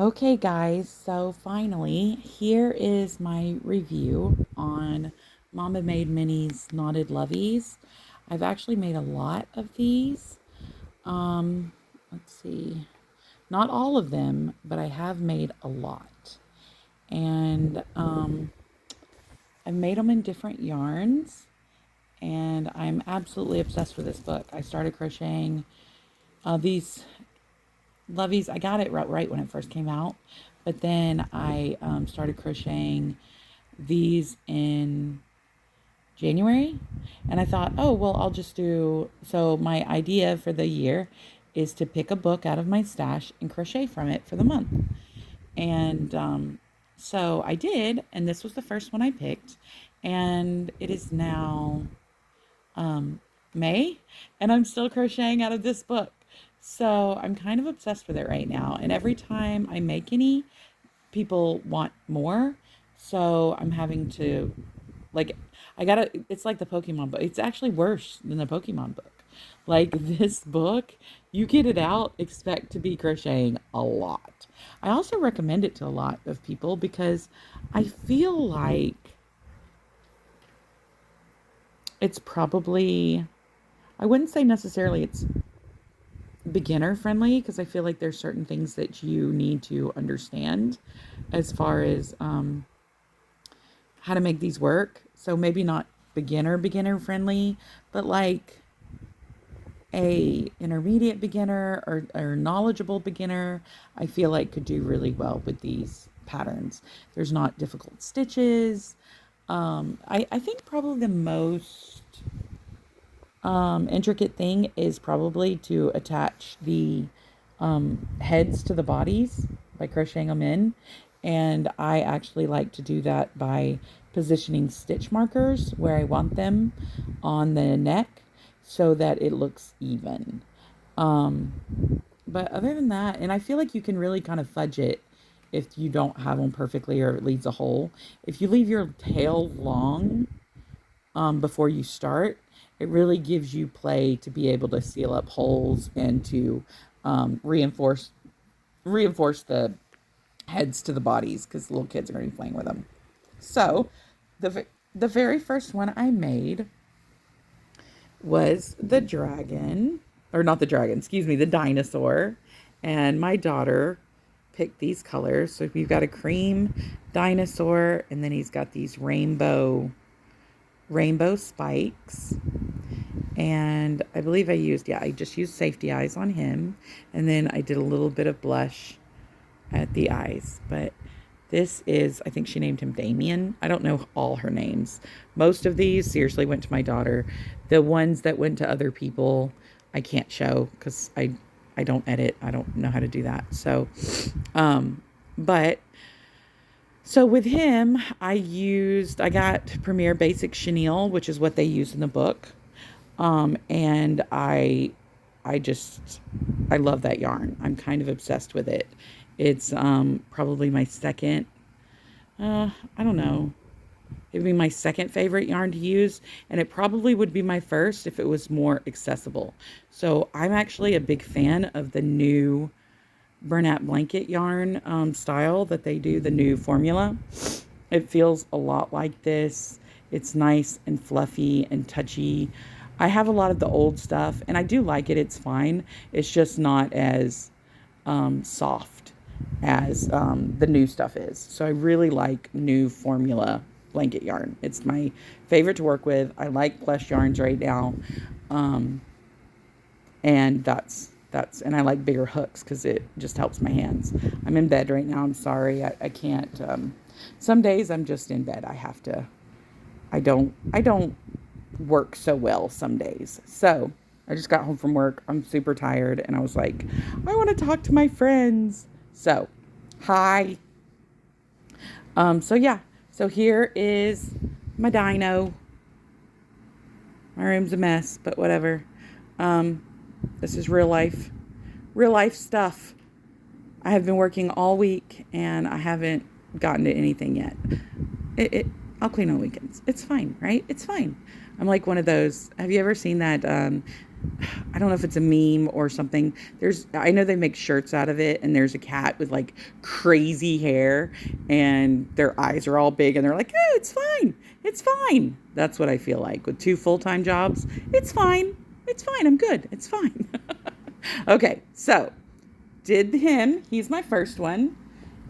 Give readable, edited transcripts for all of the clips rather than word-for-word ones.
Okay, guys, so finally, here is my review on Mama Made Minnie's Knotted Loveys. I've actually made a lot of these. Um, let's see, not all of them, but I have made a lot. And I've made them in different yarns, and I'm absolutely obsessed with this book. I started crocheting these Loveys. I got it right when it first came out, but then I started crocheting these in January, and I thought, oh, well, I'll just do. So, my idea for the year is to pick a book out of my stash and crochet from it for the month. And so I did, and this was the first one I picked, and it is now um, May, and I'm still crocheting out of this book. So I'm kind of obsessed with it right now. And every time I make any, people want more. So I'm having to, like, I gotta, it's like the Pokemon book. It's actually worse than the Pokemon book. Like, this book, you get it out, expect to be crocheting a lot. I also recommend it to a lot of people because I feel like it's probably, I wouldn't say necessarily it's beginner friendly because I feel like there's certain things that you need to understand as far as how to make these work. So maybe not beginner friendly, but like a intermediate beginner or knowledgeable beginner, I feel like could do really well with these patterns. There's not difficult stitches. I think probably the most intricate thing is probably to attach the heads to the bodies by crocheting them in. And I actually like to do that by positioning stitch markers where I want them on the neck so that it looks even. But other than that, and I feel like you can really kind of fudge it if you don't have them perfectly or it leaves a hole. If you leave your tail long before you start, it really gives you play to be able to seal up holes and to reinforce the heads to the bodies because little kids are going to be playing with them. So, the very first one I made was the dragon, or not the dragon, excuse me, the dinosaur. And my daughter picked these colors. So we've got a cream dinosaur, and then he's got these rainbow spikes. And I believe I just used safety eyes on him. And then I did a little bit of blush at the eyes. But this is, I think she named him Damien. I don't know all her names. Most of these seriously went to my daughter. The ones that went to other people, I can't show because I don't edit. I don't know how to do that. So, but so with him, I got Premier Basic Chenille, which is what they use in the book. And I love that yarn. I'm kind of obsessed with it. It's probably my second, I don't know. It would be my second favorite yarn to use, and it probably would be my first if it was more accessible. So I'm actually a big fan of the new Bernat blanket yarn style that they do, the new formula. It feels a lot like this. It's nice and fluffy and touchy. I have a lot of the old stuff, and I do like it. It's fine. It's just not as soft as the new stuff is. So I really like new formula blanket yarn. It's my favorite to work with. I like plush yarns right now. And and I like bigger hooks because it just helps my hands. I'm in bed right now. I'm sorry. I can't, some days I'm just in bed. I don't work so well some days. So I just got home from work. I'm super tired. And I was like, I want to talk to my friends. So, hi. So yeah. So here is my dino. My room's a mess, but whatever. This is real life stuff. I have been working all week and I haven't gotten to anything yet. I'll clean on weekends. It's fine, right? It's fine. I'm like one of those. Have you ever seen that I don't know if it's a meme or something. I know they make shirts out of it, and there's a cat with like crazy hair, and their eyes are all big, and they're like, "Oh, it's fine, it's fine." That's what I feel like with 2 full-time jobs. It's fine, it's fine. I'm good. It's fine. Okay, so did him. He's my first one,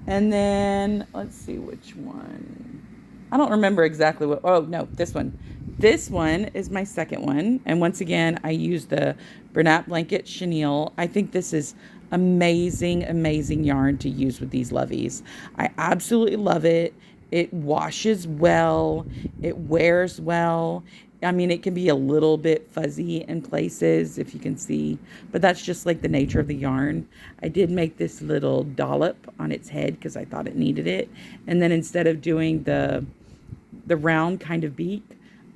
and then let's see which one. I don't remember exactly what. Oh no, this one. This one is my second one. And once again, I use the Bernat Blanket Chenille. I think this is amazing, amazing yarn to use with these loveys. I absolutely love it. It washes well. It wears well. I mean, it can be a little bit fuzzy in places, if you can see, but that's just like the nature of the yarn. I did make this little dollop on its head because I thought it needed it. And then instead of doing the round kind of beak,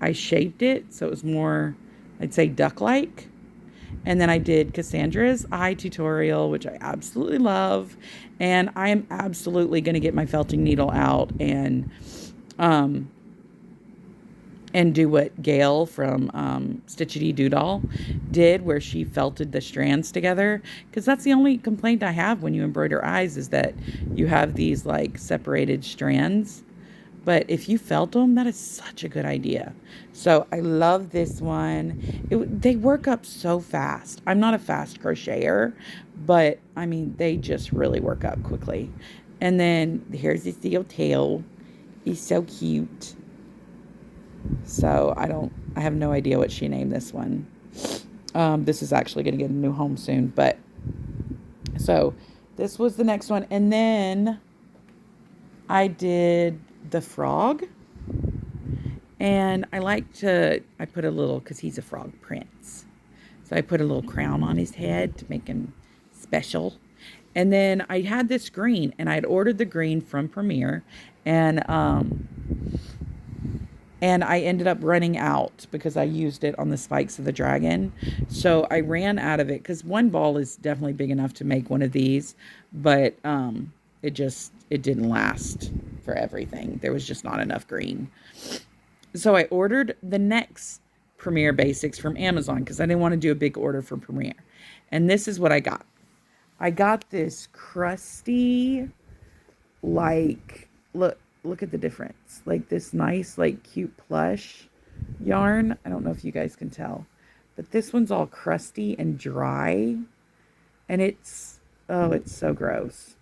I shaped it so it was more, I'd say, duck-like. And then I did Cassandra's eye tutorial, which I absolutely love. And I am absolutely going to get my felting needle out um, and do what Gail from Stitchity Doodle did, where she felted the strands together. Because that's the only complaint I have when you embroider eyes, is that you have these like separated strands. But if you felt them, that is such a good idea. So I love this one. They work up so fast. I'm not a fast crocheter, but I mean, they just really work up quickly. And then here's this little tail. He's so cute. So I have no idea what she named this one. This is actually going to get a new home soon. But so this was the next one. And then I did the frog, and I put a little, because he's a frog prince, so I put a little crown on his head to make him special. And then I had this green, and I had ordered the green from Premier, and I ended up running out because I used it on the spikes of the dragon. So I ran out of it, because one ball is definitely big enough to make one of these, but it didn't last for everything. There was just not enough green. So I ordered the next Premier Basics from Amazon because I didn't want to do a big order for Premier. And this is what I got. I got this crusty, like, look at the difference. Like this nice, like cute plush yarn. I don't know if you guys can tell, but this one's all crusty and dry. And it's so gross.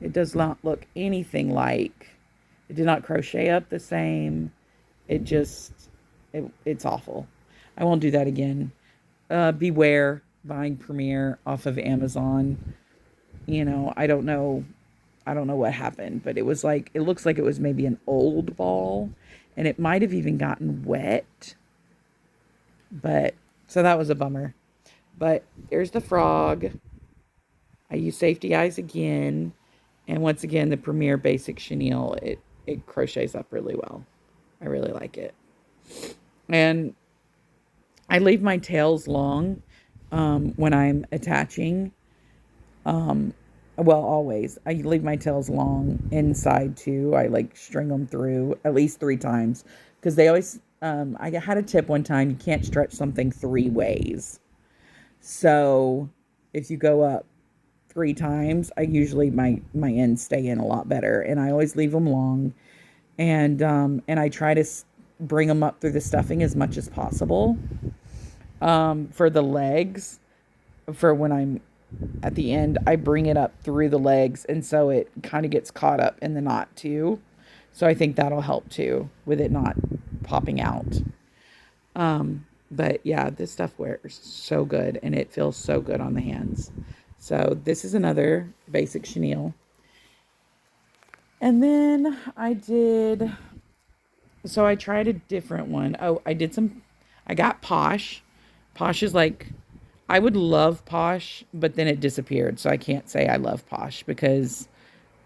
It does not look anything like, it did not crochet up the same. It's awful. I won't do that again. Beware buying Premier off of Amazon. You know, I don't know what happened, but it looks like it was maybe an old ball, and it might have even gotten wet. But, so that was a bummer. But here's the frog. I use Safety Eyes again. And once again, the Premier Basic Chenille, it crochets up really well. I really like it. And I leave my tails long when I'm attaching. Well, always. I leave my tails long inside too. I like string them through at least 3 times. Because they always, I had a tip one time, you can't stretch something 3 ways. So if you go up 3 times, I usually, my ends stay in a lot better. And I always leave them long. And I try to bring them up through the stuffing as much as possible. For the legs, for when I'm at the end, I bring it up through the legs, and so it kind of gets caught up in the knot too. So I think that'll help too with it not popping out. But yeah, this stuff wears so good, and it feels so good on the hands. So this is another basic chenille. And then I tried a different one. Oh, I got Posh. Posh is like, I would love Posh, but then it disappeared. So I can't say I love Posh, because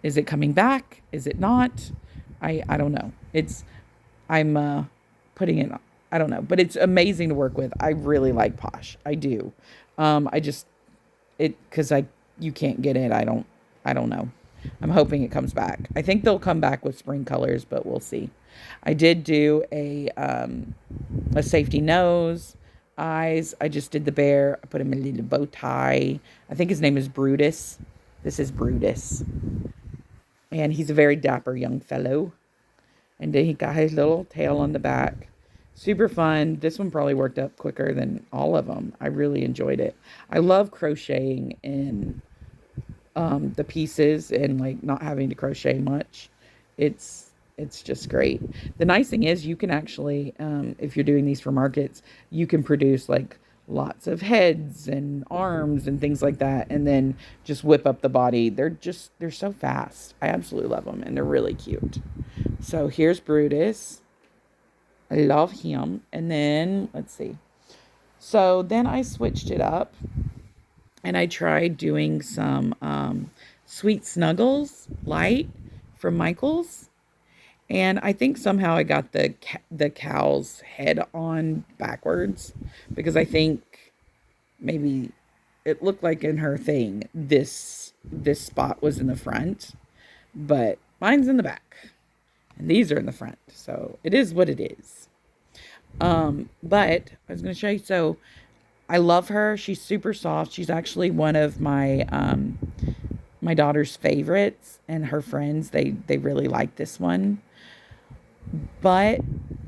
is it coming back? Is it not? I don't know. I'm putting it, I don't know, but it's amazing to work with. I really like Posh. I do. Cause you can't get it. I don't know. I'm hoping it comes back. I think they'll come back with spring colors, but we'll see. I did do a safety nose. eyes. I just did the bear. I put him in a little bow tie. I think his name is Brutus. This is Brutus. And he's a very dapper young fellow. And then he got his little tail on the back. Super fun. This one probably worked up quicker than all of them. I really enjoyed it. I love crocheting in the pieces and like not having to crochet much. It's just great. The nice thing is you can actually, if you're doing these for markets, you can produce like lots of heads and arms and things like that, and then just whip up the body. They're so fast. I absolutely love them, and they're really cute. So here's Brutus. I love him. And then let's see. So then I switched it up, and I tried doing some Sweet Snuggles Light from Michaels. And I think somehow I got the cow's head on backwards, because I think maybe it looked like in her thing this spot was in the front, but mine's in the back, and these are in the front. So it is what it is. But I was going to show you. So I love her. She's super soft. She's actually one of my daughter's favorites, and her friends, they really like this one. But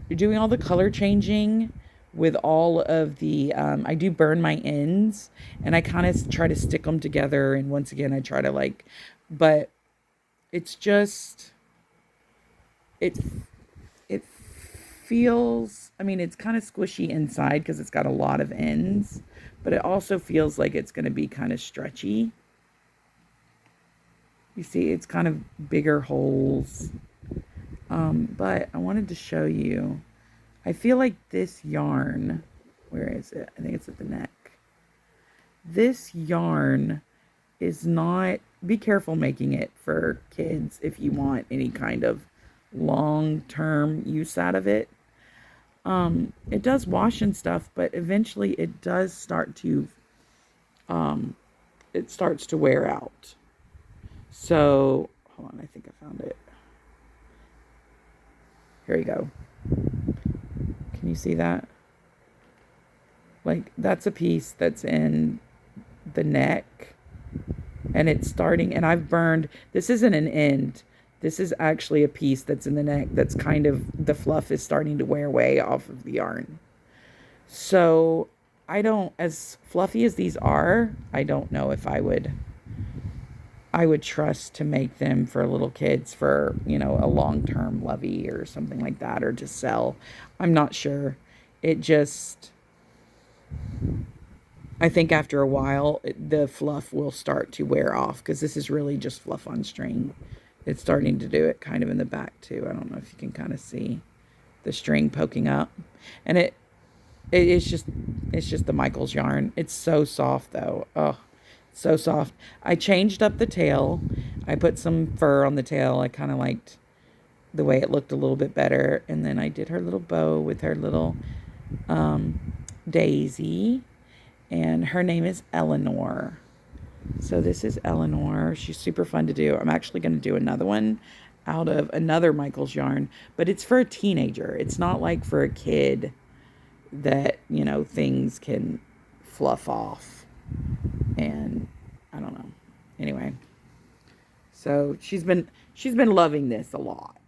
doing all the color changing with all of the, I do burn my ends, and I kind of try to stick them together. And once again, I try to like, but it's just, it feels, I mean, it's kind of squishy inside because it's got a lot of ends, but it also feels like it's going to be kind of stretchy. You see, it's kind of bigger holes. But I wanted to show you, I feel like this yarn, where is it? I think it's at the neck. This yarn is not, be careful making it for kids if you want any kind of long-term use out of it. It does wash and stuff, but eventually it does start to, it starts to wear out. So, hold on, I think I found it. Here we go. Can you see that? Like, that's a piece that's in the neck, and it's starting, and I've burned, this isn't an end. This is actually a piece that's in the neck that's kind of, the fluff is starting to wear away off of the yarn. So, I don't, as fluffy as these are, I don't know if I would trust to make them for little kids for, you know, a long-term lovey or something like that, or to sell. I'm not sure. It just, I think after a while, the fluff will start to wear off, because this is really just fluff on string. It's starting to do it kind of in the back too. I don't know if you can kind of see the string poking up, and it's just the Michaels yarn. It's so soft though. Oh, so soft. I changed up the tail. I put some fur on the tail. I kind of liked the way it looked a little bit better. And then I did her little bow with her little daisy. And her name is Eleanor. So this is Eleanor. She's super fun to do. I'm actually going to do another one out of another Michaels yarn. But it's for a teenager. It's not like for a kid that, you know, things can fluff off. And I don't know. Anyway, so she's been loving this a lot,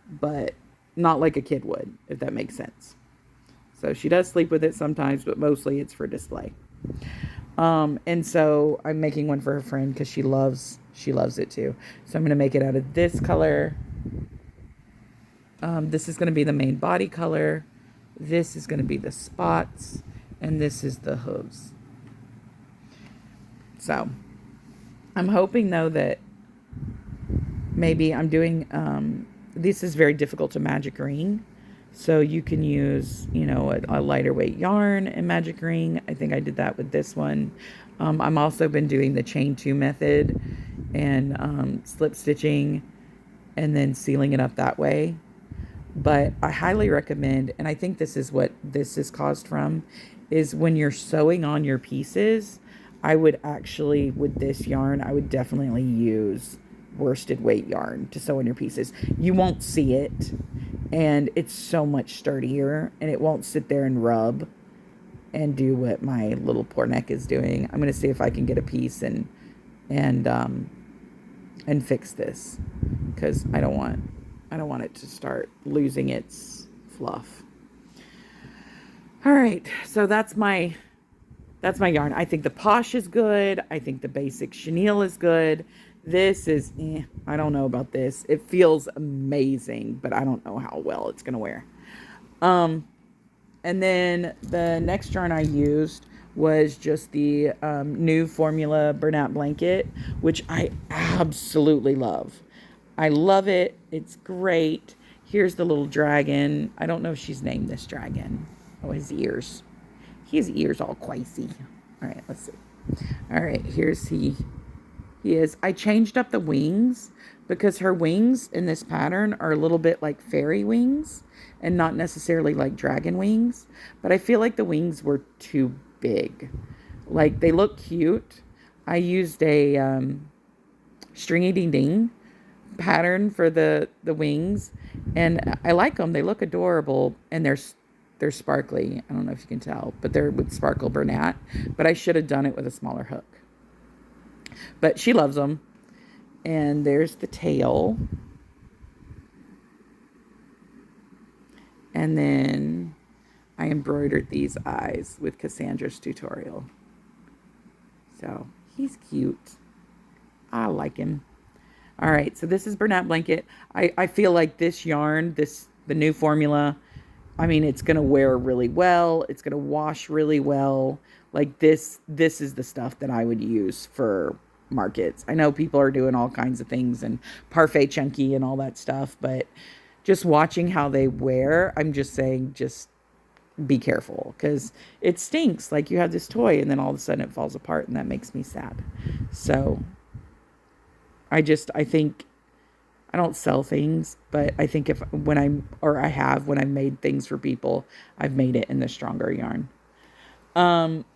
but not like a kid would, if that makes sense. So she does sleep with it sometimes, but mostly it's for display. And so I'm making one for her friend because she loves it too. So I'm going to make it out of this color. This is going to be the main body color. This is going to be the spots, and this is the hooves. So, I'm hoping, though, that maybe I'm doing, this is very difficult to magic ring. So, you can use, you know, a lighter weight yarn and magic ring. I think I did that with this one. I'm also been doing the chain 2 method and slip stitching and then sealing it up that way. But I highly recommend, and I think this is what this is caused from, is when you're sewing on your pieces, I would actually, with this yarn, I would definitely use worsted weight yarn to sew on your pieces. You won't see it, and it's so much sturdier, and it won't sit there and rub. do what my little poor neck is doing. I'm going to see if I can get a piece and fix this, because I don't want it to start losing its fluff. All right, so that's my yarn. I think the Posh is good. I think the basic chenille is good. This is, I don't know about this. It feels amazing, but I don't know how well it's gonna wear. And then the next yarn I used was just the new Formula Bernat blanket, which I absolutely love. I love it. It's great. Here's the little dragon. I don't know if she's named this dragon. Oh, his ears. He has ears all quicey. All right, let's see. All right, here's he is. I changed up the wings because her wings in this pattern are a little bit like fairy wings and not necessarily like dragon wings. But I feel like the wings were too big. Like, they look cute. I used a stringy ding ding pattern for the wings, and I like them. They look adorable, and they're sparkly. I don't know if you can tell, but they're with sparkle Bernat. But I should have done it with a smaller hook. But she loves them. And there's the tail. And then I embroidered these eyes with Cassandra's tutorial. So he's cute. I like him. All right, so this is Bernat blanket. I feel like this yarn, the new formula, I mean, it's going to wear really well. It's going to wash really well. Like, this is the stuff that I would use for markets. I know people are doing all kinds of things and parfait chunky and all that stuff, but just watching how they wear, I'm just saying, just be careful, because it stinks. Like, you have this toy and then all of a sudden it falls apart, and that makes me sad. So I think I don't sell things, but I think when I've made things for people, I've made it in the stronger yarn.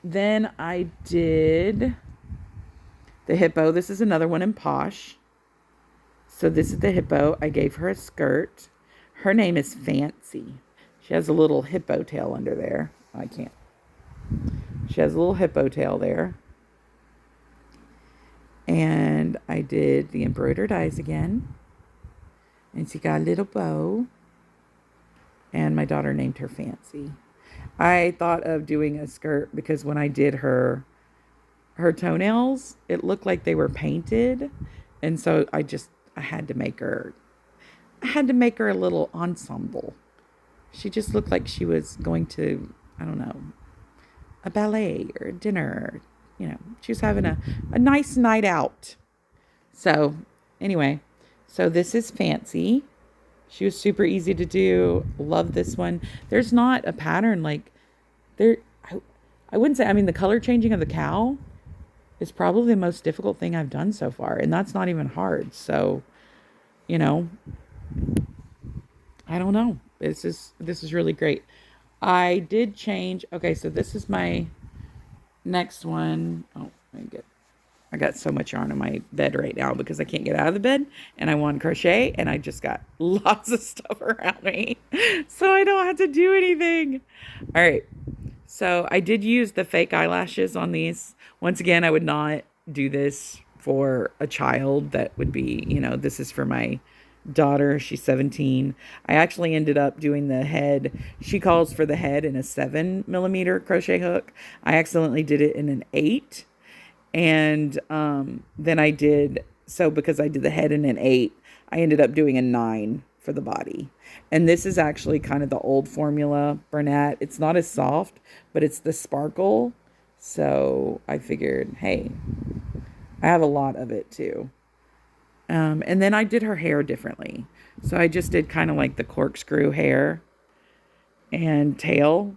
Then I did the hippo. This is another one in Posh. So this is the hippo. I gave her a skirt. Her name is Fancy. She has a little hippo tail under there. I can't. She has a little hippo tail there. And I did the embroidered eyes again. And she got a little bow. And my daughter named her Fancy. I thought of doing a skirt because when I did her toenails, it looked like they were painted. And so I had to make her a little ensemble. She just looked like she was going to, I don't know, a ballet or a dinner. She was having a nice night out. So anyway, so this is Fancy. She was super easy to do. Love this one. There's not a pattern like there. I wouldn't say, the color changing of the cow is probably the most difficult thing I've done so far. And that's not even hard. So, I don't know. This is really great. I did change. Okay. So this is my next one. Oh, I got so much yarn on my bed right now because I can't get out of the bed and I want to crochet, and I just got lots of stuff around me. So I don't have to do anything. All right. So I did use the fake eyelashes on these. Once again, I would not do this for a child. That would be, this is for my daughter. She's 17. I actually ended up doing the head. She calls for the head in a 7mm crochet hook. I accidentally did it in an 8. And then I did, so because I did the head in an 8, I ended up doing a 9 for the body. And this is actually kind of the old formula Bernat. It's not as soft, but it's the sparkle. So I figured, hey, I have a lot of it too. And then I did her hair differently. So I just did kind of like the corkscrew hair and tail.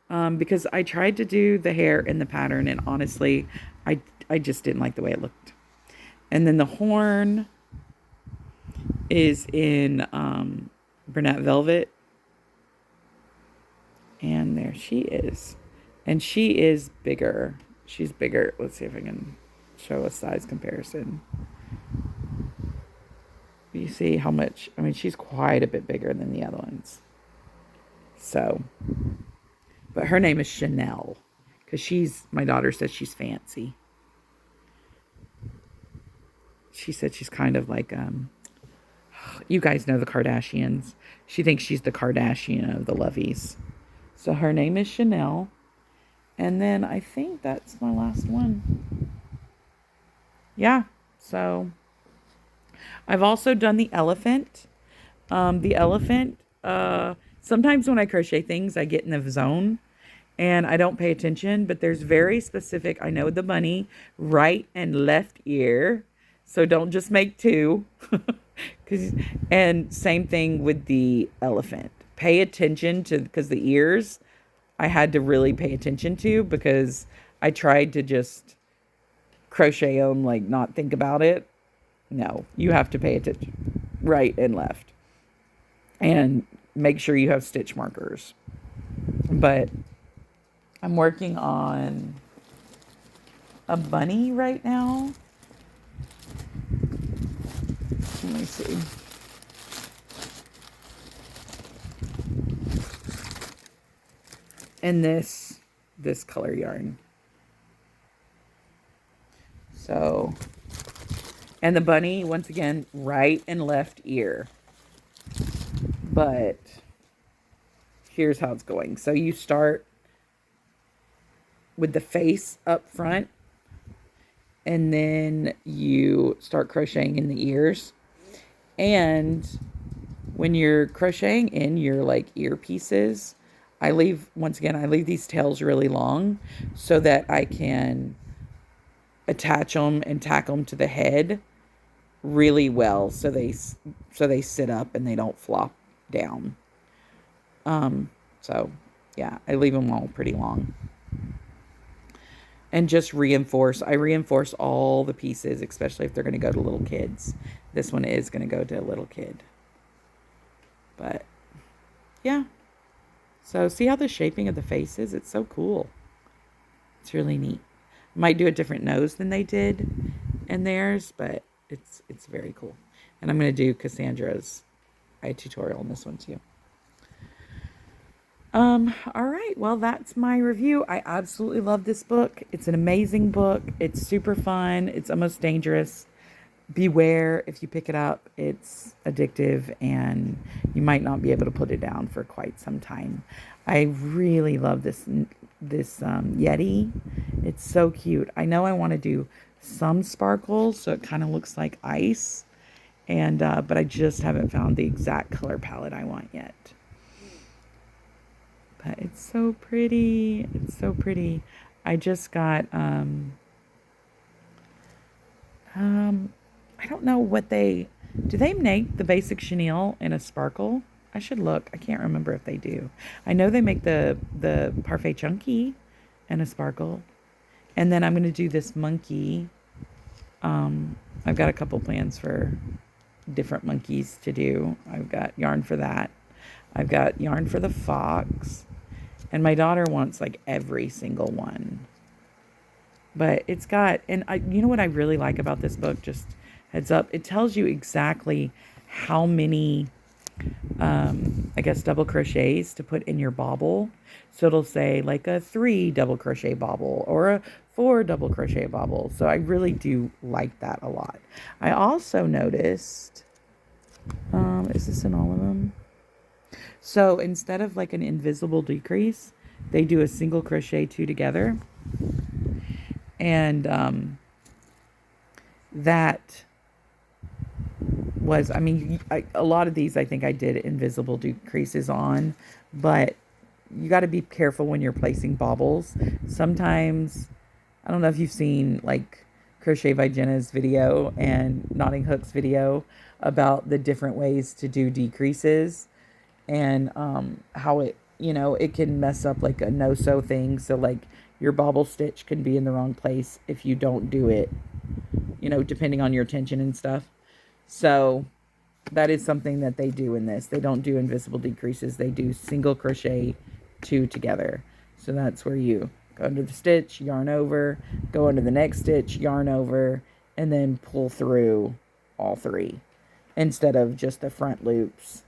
Because I tried to do the hair in the pattern, and honestly, I just didn't like the way it looked. And then the horn is in Bernat Velvet. And there she is. And she is bigger. She's bigger. Let's see if I can show a size comparison. You see how much, she's quite a bit bigger than the other ones. So But her name is Chanel because my daughter says she's fancy. She said she's kind of like, you guys know the Kardashians. She thinks she's the Kardashian of the Loveys. So her name is Chanel. And then I think that's my last one. Yeah. So I've also done the elephant. Sometimes when I crochet things, I get in the zone and I don't pay attention, but there's very specific, I know the bunny, right and left ear. So don't just make two. And same thing with the elephant. Pay attention to, because the ears, I had to really pay attention to because I tried to just crochet them, like not think about it. No, you have to pay attention. Right and left. And make sure you have stitch markers. But I'm working on a bunny right now. Let me see. And this color yarn. So, and the bunny, once again, right and left ear. But here's how it's going. So you start with the face up front, and then you start crocheting in the ears. And when you're crocheting in your like earpieces, I leave these tails really long so that I can attach them and tack them to the head really well so they sit up and they don't flop down. So yeah, I leave them all pretty long. And just I reinforce all the pieces, especially if they're going to go to little kids. This one is going to go to a little kid. But yeah. So see how the shaping of the face is? It's so cool. It's really neat. Might do a different nose than they did in theirs, but it's very cool. And I'm going to do Cassandra's eye tutorial on this one too. All right. Well, that's my review. I absolutely love this book. It's an amazing book. It's super fun. It's almost dangerous. Beware if you pick it up. It's addictive and you might not be able to put it down for quite some time. I really love this Yeti. It's so cute. I know I want to do some sparkles so it kind of looks like ice, and but I just haven't found the exact color palette I want yet. But it's so pretty. It's so pretty. I just got I don't know what do they make the basic chenille in a sparkle? I should look. I can't remember if they do. I know they make the Parfait Chunky in a sparkle. And then I'm going to do this monkey. I've got a couple plans for different monkeys to do. I've got yarn for that. I've got yarn for the fox. And my daughter wants like every single one. But it's got, and you know what I really like about this book, just heads up, it tells you exactly how many, I guess, double crochets to put in your bobble. So it'll say like a 3 double crochet bobble or a 4 double crochet bobble. So I really do like that a lot. I also noticed, is this in all of them? So instead of like an invisible decrease, they do a single crochet 2 together. And that was, I mean, a lot of these I think I did invisible decreases on, but you got to be careful when you're placing bobbles. Sometimes, I don't know if you've seen like Crochet by Jenna's video and Knotting Hook's video about the different ways to do decreases and how it, you know, it can mess up like a no-sew thing. So like your bobble stitch can be in the wrong place if you don't do it, you know, depending on your tension and stuff. So that is something that they do in this. They don't do invisible decreases. They do single crochet 2 together. So that's where you go under the stitch, yarn over, go under the next stitch, yarn over, and then pull through all 3 instead of just the front loops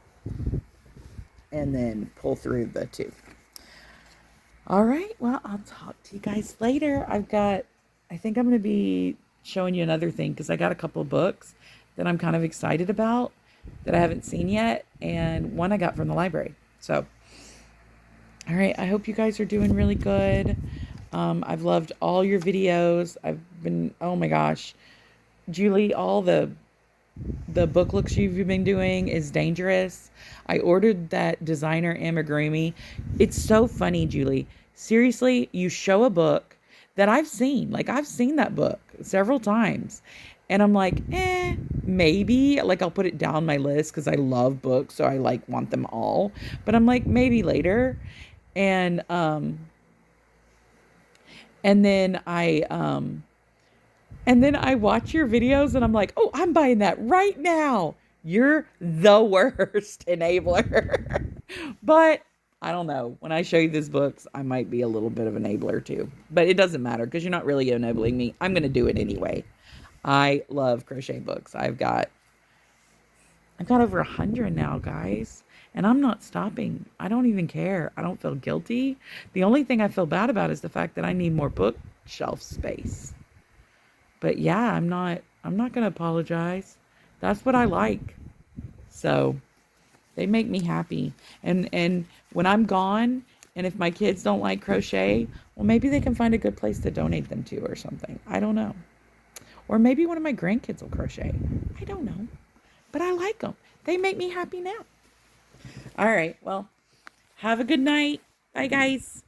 and then pull through the 2. All right. Well, I'll talk to you guys later. I think I'm going to be showing you another thing because I got a couple of books that I'm kind of excited about that I haven't seen yet. And one I got from the library. So, all right. I hope you guys are doing really good. I've loved all your videos. Oh my gosh, Julie, all the book looks you've been doing is dangerous. I ordered that designer amigurumi. It's so funny, Julie. Seriously, you show a book that I've seen. Like I've seen that book several times. And I'm like, maybe. Like I'll put it down my list because I love books, so I like want them all. But I'm like, maybe later. And and then I and then I watch your videos and I'm like, oh, I'm buying that right now. You're the worst enabler. But I don't know. When I show you these books, I might be a little bit of an enabler too. But it doesn't matter because you're not really enabling me. I'm going to do it anyway. I love crochet books. I've got over 100 now, guys. And I'm not stopping. I don't even care. I don't feel guilty. The only thing I feel bad about is the fact that I need more bookshelf space. But yeah, I'm not going to apologize. That's what I like. So, they make me happy. And when I'm gone and if my kids don't like crochet, well maybe they can find a good place to donate them to or something. I don't know. Or maybe one of my grandkids will crochet. I don't know. But I like them. They make me happy now. All right. Well, have a good night. Bye guys.